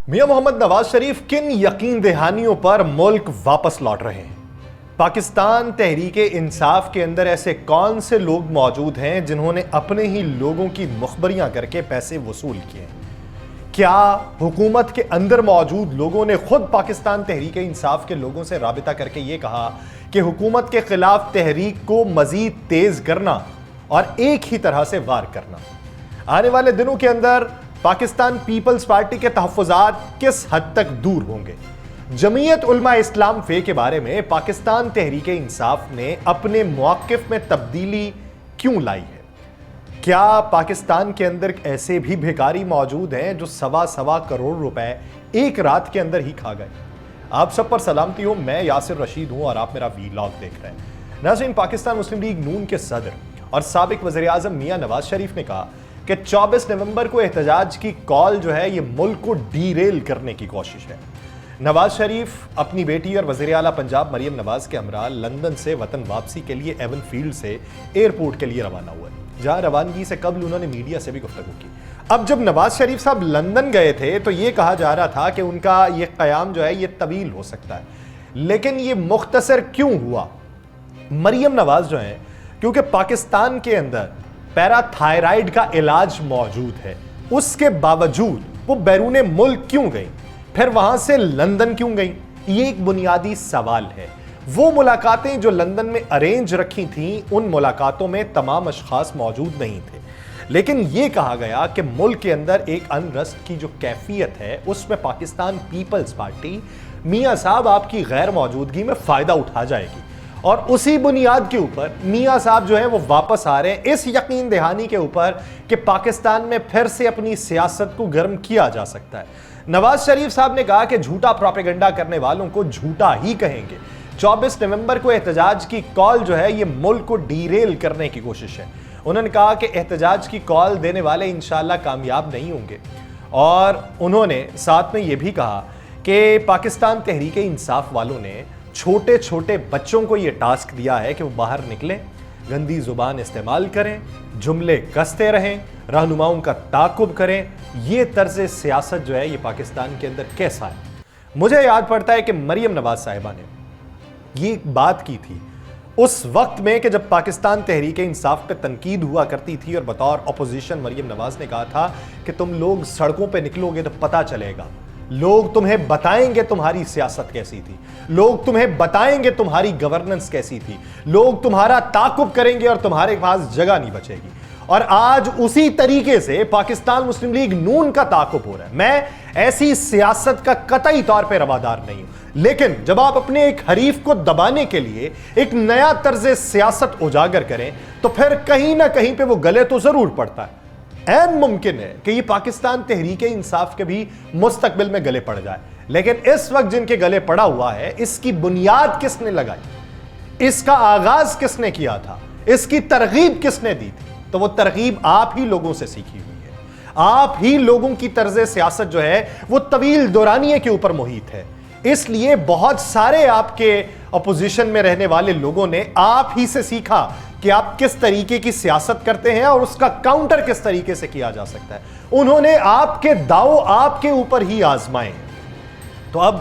میاں محمد نواز شریف کن یقین دہانیوں پر ملک واپس لوٹ رہے ہیں؟ پاکستان تحریک انصاف کے اندر ایسے کون سے لوگ موجود ہیں جنہوں نے اپنے ہی لوگوں کی مخبریاں کر کے پیسے وصول کیے ہیں؟ کیا حکومت کے اندر موجود لوگوں نے خود پاکستان تحریک انصاف کے لوگوں سے رابطہ کر کے یہ کہا کہ حکومت کے خلاف تحریک کو مزید تیز کرنا اور ایک ہی طرح سے وار کرنا؟ آنے والے دنوں کے اندر پاکستان پیپلز پارٹی کے تحفظات کس حد تک دور ہوں گے؟ جمعیت علماء اسلام فے کے بارے میں پاکستان تحریک انصاف نے اپنے موقف میں تبدیلی کیوں لائی ہے؟ کیا پاکستان کے اندر ایسے بھی بھیکاری موجود ہیں جو سوا کروڑ روپے ایک رات کے اندر ہی کھا گئے؟ آپ سب پر سلامتی ہو، میں یاسر رشید ہوں اور آپ میرا ویلاگ دیکھ رہے ہیں۔ ناظرین، پاکستان مسلم لیگ نون کے صدر اور سابق وزیر اعظم میاں نواز شریف نے کہا کہ 24 نومبر کو احتجاج کی کال جو ہے یہ ملک کو ڈیریل کرنے کی کوشش ہے۔ نواز شریف اپنی بیٹی اور وزیر اعلیٰ پنجاب مریم نواز کے ہمراہ لندن سے وطن واپسی کے لیے ایون فیلڈ سے ایئرپورٹ کے لیے روانہ ہوئے، جہاں روانگی سے قبل انہوں نے میڈیا سے بھی گفتگو کی۔ اب جب نواز شریف صاحب لندن گئے تھے تو یہ کہا جا رہا تھا کہ ان کا یہ قیام جو ہے یہ طویل ہو سکتا ہے، لیکن یہ مختصر کیوں ہوا؟ مریم نواز جو ہیں، کیونکہ پاکستان کے اندر پیرا تھائرائیڈ کا علاج موجود ہے، اس کے باوجود وہ بیرون ملک کیوں گئی؟ پھر وہاں سے لندن کیوں گئی؟ یہ ایک بنیادی سوال ہے۔ وہ ملاقاتیں جو لندن میں ارینج رکھی تھیں، ان ملاقاتوں میں تمام اشخاص موجود نہیں تھے، لیکن یہ کہا گیا کہ ملک کے اندر ایک انرسٹ کی جو کیفیت ہے اس میں پاکستان پیپلز پارٹی میاں صاحب آپ کی غیر موجودگی میں فائدہ اٹھا جائے گی، اور اسی بنیاد کے اوپر میاں صاحب جو ہے وہ واپس آ رہے ہیں، اس یقین دہانی کے اوپر کہ پاکستان میں پھر سے اپنی سیاست کو گرم کیا جا سکتا ہے۔ نواز شریف صاحب نے کہا کہ جھوٹا پروپیگنڈا کرنے والوں کو جھوٹا ہی کہیں گے۔ 24 نومبر کو احتجاج کی کال جو ہے یہ ملک کو ڈیریل کرنے کی کوشش ہے۔ انہوں نے کہا کہ احتجاج کی کال دینے والے انشاءاللہ کامیاب نہیں ہوں گے، اور انہوں نے ساتھ میں یہ بھی کہا کہ پاکستان تحریک انصاف والوں نے چھوٹے چھوٹے بچوں کو یہ ٹاسک دیا ہے کہ وہ باہر نکلیں، گندی زبان استعمال کریں، جملے کستے رہیں، رہنماؤں کا تعاقب کریں۔ یہ طرز سیاست جو ہے یہ پاکستان کے اندر کیسا ہے؟ مجھے یاد پڑتا ہے کہ مریم نواز صاحبہ نے یہ بات کی تھی اس وقت میں کہ جب پاکستان تحریک انصاف پہ تنقید ہوا کرتی تھی، اور بطور اپوزیشن مریم نواز نے کہا تھا کہ تم لوگ سڑکوں پہ نکلو گے تو پتہ چلے گا، لوگ تمہیں بتائیں گے تمہاری سیاست کیسی تھی، لوگ تمہیں بتائیں گے تمہاری گورننس کیسی تھی، لوگ تمہارا تعاقب کریں گے اور تمہارے پاس جگہ نہیں بچے گی۔ اور آج اسی طریقے سے پاکستان مسلم لیگ نون کا تعاقب ہو رہا ہے۔ میں ایسی سیاست کا قطعی طور پہ روادار نہیں ہوں، لیکن جب آپ اپنے ایک حریف کو دبانے کے لیے ایک نیا طرز سیاست اجاگر کریں تو پھر کہیں نہ کہیں پہ وہ گلے تو ضرور پڑتا ہے۔ عین ممکن ہے کہ یہ پاکستان تحریک انصاف کے بھی مستقبل میں گلے پڑ جائے، لیکن اس وقت جن کے گلے پڑا ہوا ہے اس کی بنیاد کس نے لگائی؟ اس کا آغاز کس نے کیا تھا؟ اس کی ترغیب کس نے دی تھی؟ تو وہ ترغیب آپ ہی لوگوں سے سیکھی ہوئی ہے۔ آپ ہی لوگوں کی طرز سیاست جو ہے وہ طویل دورانیے کے اوپر محیط ہے، اس لیے بہت سارے آپ کے اپوزیشن میں رہنے والے لوگوں نے آپ ہی سے سیکھا کہ آپ کس طریقے کی سیاست کرتے ہیں اور اس کا کاؤنٹر کس طریقے سے کیا جا سکتا ہے۔ انہوں نے آپ کے داؤ آپ کے اوپر ہی آزمائے ہیں۔ تو اب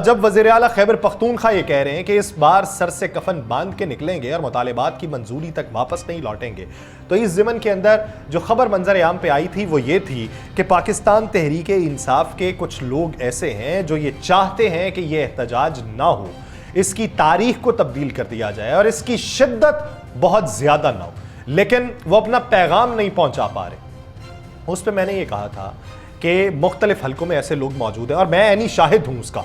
جب وزیر اعلیٰ خیبر پختونخوا یہ کہہ رہے ہیں کہ اس بار سر سے کفن باندھ کے نکلیں گے اور مطالبات کی منظوری تک واپس نہیں لوٹیں گے، تو اس ضمن کے اندر جو خبر منظر عام پہ آئی تھی وہ یہ تھی کہ پاکستان تحریک انصاف کے کچھ لوگ ایسے ہیں جو یہ چاہتے ہیں کہ یہ احتجاج نہ ہو، اس کی تاریخ کو تبدیل کر دیا جائے اور اس کی شدت بہت زیادہ نہ ہو، لیکن وہ اپنا پیغام نہیں پہنچا پا رہے۔ اس پہ میں نے یہ کہا تھا کہ مختلف حلقوں میں ایسے لوگ موجود ہیں، اور میں عینی شاہد ہوں اس کا،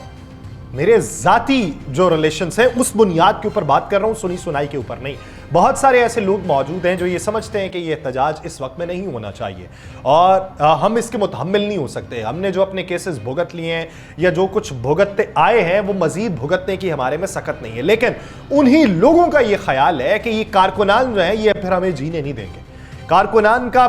میرے ذاتی جو ریلیشنز ہیں اس بنیاد کے اوپر بات کر رہا ہوں، سنی سنائی کے اوپر نہیں۔ بہت سارے ایسے لوگ موجود ہیں جو یہ سمجھتے ہیں کہ یہ احتجاج اس وقت میں نہیں ہونا چاہیے اور ہم اس کے متحمل نہیں ہو سکتے، ہم نے جو اپنے کیسز بھگت لیے ہیں یا جو کچھ بھگتتے آئے ہیں وہ مزید بھگتنے کی ہمارے میں سخت نہیں ہے۔ لیکن انہی لوگوں کا یہ خیال ہے کہ یہ کارکنان جو ہیں یہ پھر ہمیں جینے نہیں دیں گے، کارکنان کا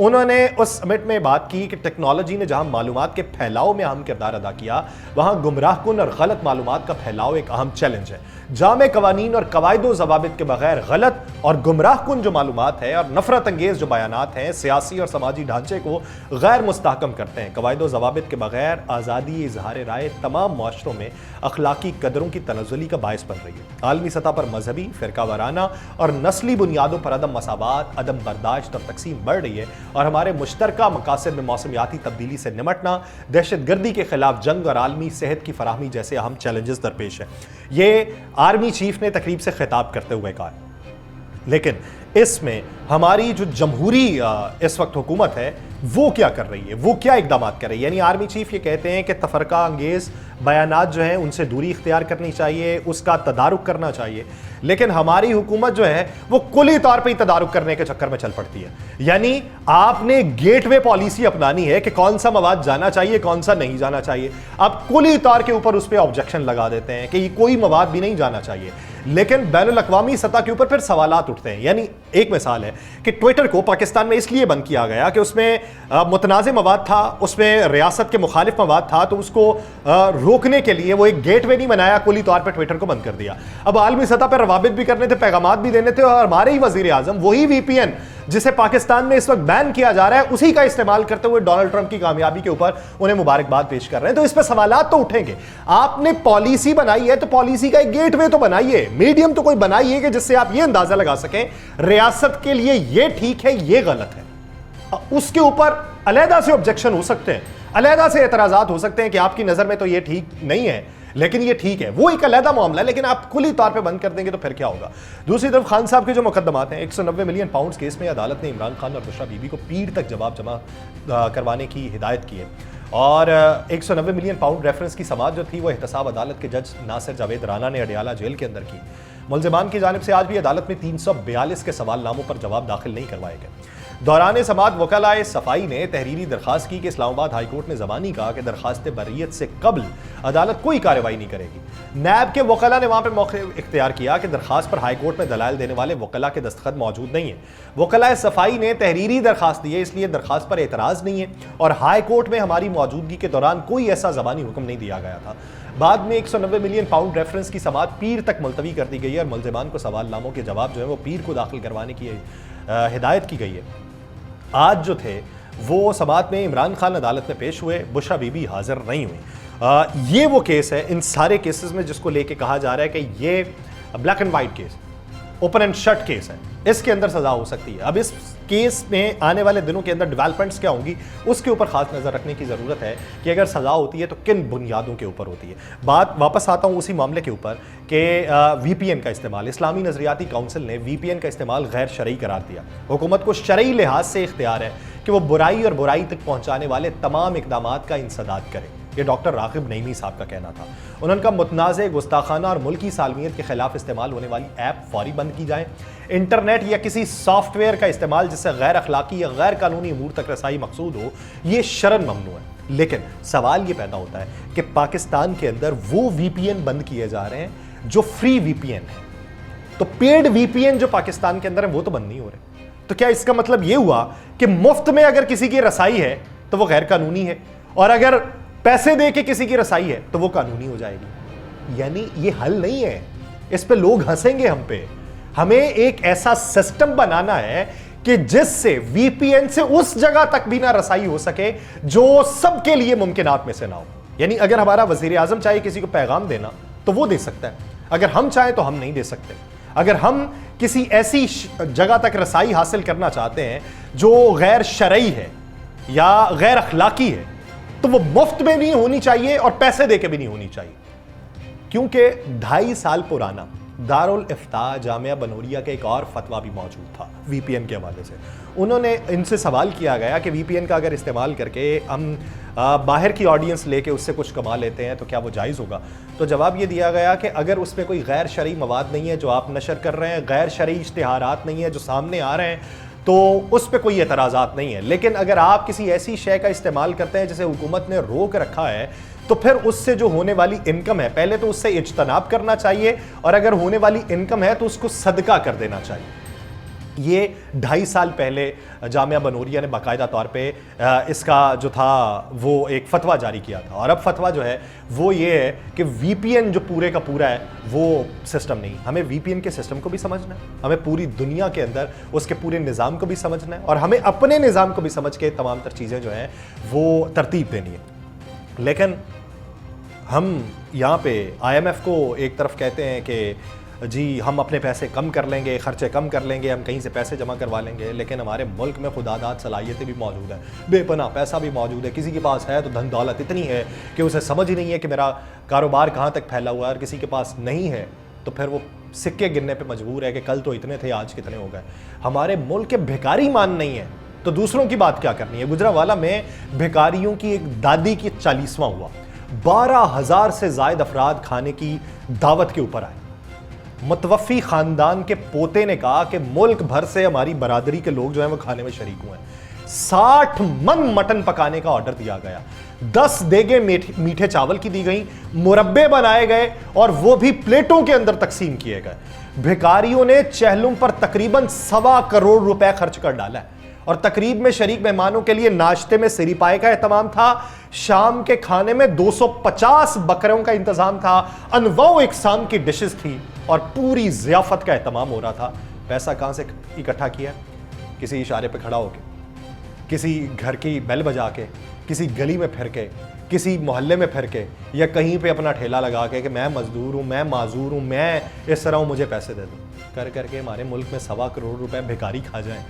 انہوں نے اس سمٹ میں بات کی کہ ٹیکنالوجی نے جہاں معلومات کے پھیلاؤ میں اہم کردار ادا کیا، وہاں گمراہ کن اور غلط معلومات کا پھیلاؤ ایک اہم چیلنج ہے۔ جامع قوانین اور قواعد و ضوابط کے بغیر غلط اور گمراہ کن جو معلومات ہے اور نفرت انگیز جو بیانات ہیں سیاسی اور سماجی ڈھانچے کو غیر مستحکم کرتے ہیں۔ قواعد و ضوابط کے بغیر آزادی اظہار رائے تمام معاشروں میں اخلاقی قدروں کی تنزلی کا باعث بن رہی ہے۔ عالمی سطح پر مذہبی، فرقہ وارانہ اور نسلی بنیادوں پر عدم مساوات، عدم برداشت اور تقسیم بڑھ رہی ہے، اور ہمارے مشترکہ مقاصد میں موسمیاتی تبدیلی سے نمٹنا، دہشت گردی کے خلاف جنگ اور عالمی صحت کی فراہمی جیسے اہم چیلنجز درپیش ہیں۔ یہ آرمی چیف نے تقریب سے خطاب کرتے ہوئے کہا۔ لیکن اس میں ہماری جو جمہوری اس وقت حکومت ہے وہ کیا کر رہی ہے، وہ کیا اقدامات کر رہی ہے؟ یعنی آرمی چیف یہ کہتے ہیں کہ تفرقہ انگیز بیانات جو ہیں ان سے دوری اختیار کرنی چاہیے، اس کا تدارک کرنا چاہیے، لیکن ہماری حکومت جو ہے وہ کلی طور پہ ہی تدارک کرنے کے چکر میں چل پڑتی ہے۔ یعنی آپ نے گیٹ وے پالیسی اپنانی ہے کہ کون سا مواد جانا چاہیے، کون سا نہیں جانا چاہیے، آپ کلی طور کے اوپر اس پہ آبجیکشن لگا دیتے ہیں کہ یہ کوئی مواد بھی نہیں جانا چاہیے، لیکن بین الاقوامی سطح کے اوپر پھر سوالات اٹھتے ہیں۔ یعنی ایک مثال ہے کہ ٹویٹر کو پاکستان میں اس لیے بند کیا گیا کہ اس میں متنازع مواد تھا، اس میں ریاست کے مخالف مواد تھا، تو اس کو روکنے کے لیے وہ ایک گیٹ وے نہیں بنایا، کلی طور پر ٹویٹر کو بند کر دیا۔ اب عالمی سطح پر روابط بھی کرنے تھے، پیغامات بھی دینے تھے، اور ہمارے ہی وزیر اعظم وہی وی پی این جسے پاکستان میں اس وقت بین کیا جا رہا ہے اسی کا استعمال کرتے ہوئے ڈونلڈ ٹرمپ کی کامیابی کے اوپر انہیں مبارکباد پیش کر رہے ہیں۔ تو اس پہ سوالات تو اٹھیں گے۔ آپ نے پالیسی بنائی ہے تو پالیسی کا ایک گیٹ وے تو بنائیے، میڈیم تو کوئی بنائیے کہ جس سے آپ یہ اندازہ لگا سکیں ریاست کے لیے یہ ٹھیک ہے، یہ غلط ہے۔ اس کے اوپر علیحدہ سے آبجیکشن ہو سکتے ہیں، علیحدہ سے اعتراضات ہو سکتے ہیں کہ آپ کی نظر میں تو یہ ٹھیک نہیں ہے لیکن یہ ٹھیک ہے، وہ ایک علیحدہ معاملہ ہے، لیکن آپ کلی طور پہ بند کر دیں گے تو پھر کیا ہوگا؟ دوسری طرف خان صاحب کے جو مقدمات ہیں، 190 ملین پاؤنڈز کیس میں عدالت نے عمران خان اور بشرا بی بی کو پیر تک جواب جمع کروانے کی ہدایت کی ہے، اور 190 ملین پاؤنڈ ریفرنس کی سماعت جو تھی وہ احتساب عدالت کے جج ناصر جاوید رانا نے اڈیالہ جیل کے اندر کی۔ ملزمان کی جانب سے آج بھی عدالت میں 342 کے سوال ناموں پر جواب داخل نہیں کروائے گئے۔ دوران سماعت وکلائے صفائی نے تحریری درخواست کی کہ اسلام آباد ہائی کورٹ نے زبانی کہا کہ درخواست بریت سے قبل عدالت کوئی کارروائی نہیں کرے گی۔ نیب کے وکلاء نے وہاں پہ موقع اختیار کیا کہ درخواست پر ہائی کورٹ میں دلائل دینے والے وکلاء کے دستخط موجود نہیں ہیں۔ وکلائے صفائی نے تحریری درخواست دی ہے، اس لیے درخواست پر اعتراض نہیں ہے، اور ہائی کورٹ میں ہماری موجودگی کے دوران کوئی ایسا زبانی حکم نہیں دیا گیا تھا۔ بعد میں 190 ملین پاؤنڈ ریفرنس کی سماعت پیر تک ملتوی کر دی گئی ہے، اور ملزمان کو سوال ناموں کے جواب جو ہے وہ پیر کو داخل کروانے کی ہدایت کی گئی ہے۔ آج جو تھے وہ سماعت میں عمران خان عدالت میں پیش ہوئے، بشرا بی بی حاضر نہیں ہوئی۔ یہ وہ کیس ہے ان سارے کیسز میں جس کو لے کے کہا جا رہا ہے کہ یہ black and white case, open and shut case ہے، اس کے اندر سزا ہو سکتی ہے۔ اب اس کیس میں آنے والے دنوں کے اندر ڈیولپمنٹس کیا ہوں گی اس کے اوپر خاص نظر رکھنے کی ضرورت ہے کہ اگر سزا ہوتی ہے تو کن بنیادوں کے اوپر ہوتی ہے۔ بات واپس آتا ہوں اسی معاملے کے اوپر کہ وی پی این کا استعمال، اسلامی نظریاتی کونسل نے وی پی این کا استعمال غیر شرعی قرار دیا۔ حکومت کو شرعی لحاظ سے اختیار ہے کہ وہ برائی اور برائی تک پہنچانے والے تمام اقدامات کا انسداد کرے، یہ ڈاکٹر راغب نعیمی صاحب کا کہنا تھا۔ انہوں نے کہا متنازع، گستاخانہ اور ملکی سالمیت کے خلاف استعمال ہونے والی ایپ فوری بند کی جائیں۔ انٹرنیٹ یا کسی سافٹ ویئر کا استعمال جس سے غیر اخلاقی یا غیر قانونی امور تک رسائی مقصود ہو، یہ شرعاً ممنوع ہے۔ لیکن سوال یہ پیدا ہوتا ہے کہ پاکستان کے اندر وہ وی پی این بند کیے جا رہے ہیں جو فری وی پی این ہے، تو پیڈ وی پی این جو پاکستان کے اندر ہیں وہ تو بند نہیں ہو رہے۔ تو کیا اس کا مطلب یہ ہوا کہ مفت میں اگر کسی کی رسائی ہے تو وہ غیر قانونی ہے، اور اگر پیسے دے کے کسی کی رسائی ہے تو وہ قانونی ہو جائے گی؟ یعنی یہ حل نہیں ہے، اس پہ لوگ ہنسیں گے ہم پہ۔ ہمیں ایک ایسا سسٹم بنانا ہے کہ جس سے وی پی این سے اس جگہ تک بھی نہ رسائی ہو سکے جو سب کے لیے ممکنات میں سے نہ ہو۔ یعنی اگر ہمارا وزیر اعظم چاہے کسی کو پیغام دینا تو وہ دے سکتا ہے، اگر ہم چاہیں تو ہم نہیں دے سکتے۔ اگر ہم کسی ایسی جگہ تک رسائی حاصل کرنا چاہتے ہیں جو غیر شرعی ہے یا غیر اخلاقی ہے تو وہ مفت میں نہیں ہونی چاہیے اور پیسے دے کے بھی نہیں ہونی چاہیے، کیونکہ 2.5 سال پرانا دارالافتاء جامعہ بنوریا کا ایک اور فتویٰ بھی موجود تھا وی پی این کے حوالے سے۔ انہوں نے ان سے سوال کیا گیا کہ وی پی این کا اگر استعمال کر کے ہم باہر کی آڈینس لے کے اس سے کچھ کما لیتے ہیں تو کیا وہ جائز ہوگا؟ تو جواب یہ دیا گیا کہ اگر اس پہ کوئی غیر شرعی مواد نہیں ہے جو آپ نشر کر رہے ہیں، غیر شرعی اشتہارات نہیں ہیں جو سامنے آ رہے ہیں، تو اس پہ کوئی اعتراضات نہیں ہے۔ لیکن اگر آپ کسی ایسی شے کا استعمال کرتے ہیں جسے حکومت نے روک رکھا ہے تو پھر اس سے جو ہونے والی انکم ہے پہلے تو اس سے اجتناب کرنا چاہیے، اور اگر ہونے والی انکم ہے تو اس کو صدقہ کر دینا چاہیے۔ یہ 2.5 سال پہلے جامعہ بنوریہ نے باقاعدہ طور پہ اس کا جو تھا وہ ایک فتویٰ جاری کیا تھا، اور اب فتویٰ جو ہے وہ یہ ہے کہ وی پی این جو پورے کا پورا ہے وہ سسٹم نہیں، ہمیں وی پی این کے سسٹم کو بھی سمجھنا ہے، ہمیں پوری دنیا کے اندر اس کے پورے نظام کو بھی سمجھنا ہے، اور ہمیں اپنے نظام کو بھی سمجھ کے تمام تر چیزیں جو ہیں وہ ترتیب دینی ہے۔ لیکن ہم یہاں پہ آئی ایم ایف کو ایک طرف کہتے ہیں کہ جی ہم اپنے پیسے کم کر لیں گے، خرچے کم کر لیں گے، ہم کہیں سے پیسے جمع کروا لیں گے، لیکن ہمارے ملک میں خدا داد صلاحیتیں بھی موجود ہیں، بے پناہ پیسہ بھی موجود ہے، کسی کے پاس ہے تو دھن دولت اتنی ہے کہ اسے سمجھ ہی نہیں ہے کہ میرا کاروبار کہاں تک پھیلا ہوا ہے، اور کسی کے پاس نہیں ہے تو پھر وہ سکے گننے پہ مجبور ہے کہ کل تو اتنے تھے آج کتنے ہو گئے۔ ہمارے ملک کے بھیکاری مان نہیں ہے تو دوسروں کی بات کیا کرنی ہے۔ گجرانوالہ میں بھیکاریوں کی ایک دادی کی 40واں ہوا، 12,000 سے زائد افراد کھانے کی دعوت کے اوپر آئے۔ متوفی خاندان کے پوتے نے کہا کہ ملک بھر سے ہماری برادری کے لوگ جو ہیں وہ کھانے میں شریک ہوئے ہیں، 60 من مٹن پکانے کا آرڈر دیا گیا، 10 دیگیں میٹھے چاول کی دی گئیں، مربے بنائے گئے اور وہ بھی پلیٹوں کے اندر تقسیم کیے گئے۔ بھیکاریوں نے چہلم پر تقریباً 1.25 کروڑ روپے خرچ کر ڈالا ہے، اور تقریب میں شریک مہمانوں کے لیے ناشتے میں سری پائے کا اہتمام تھا، شام کے کھانے میں 250 بکروں کا انتظام تھا، انواع اقسام کی ڈشز تھی اور پوری ضیافت کا اہتمام ہو رہا تھا۔ پیسہ کہاں سے اکٹھا کیا؟ کسی اشارے پہ کھڑا ہو کے، کسی گھر کی بیل بجا کے، کسی گلی میں پھر کے، کسی محلے میں پھر کے، یا کہیں پہ اپنا ٹھیلا لگا کے کہ میں مزدور ہوں، میں معذور ہوں، میں اس طرح ہوں، مجھے پیسے دے دو، کر کے ہمارے ملک میں 1.25 کروڑ روپے بھیکاری کھا جائیں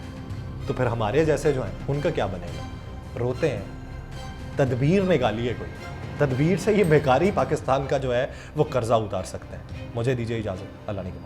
تو پھر ہمارے جیسے جو ہیں ان کا کیا بنے گا؟ روتے ہیں۔ تدبیر نکالی ہے کوئی، تدبیر سے یہ بھیکاری پاکستان کا جو ہے وہ قرضہ اتار سکتے ہیں۔ مجھے دیجیے اجازت، اللہ نے کے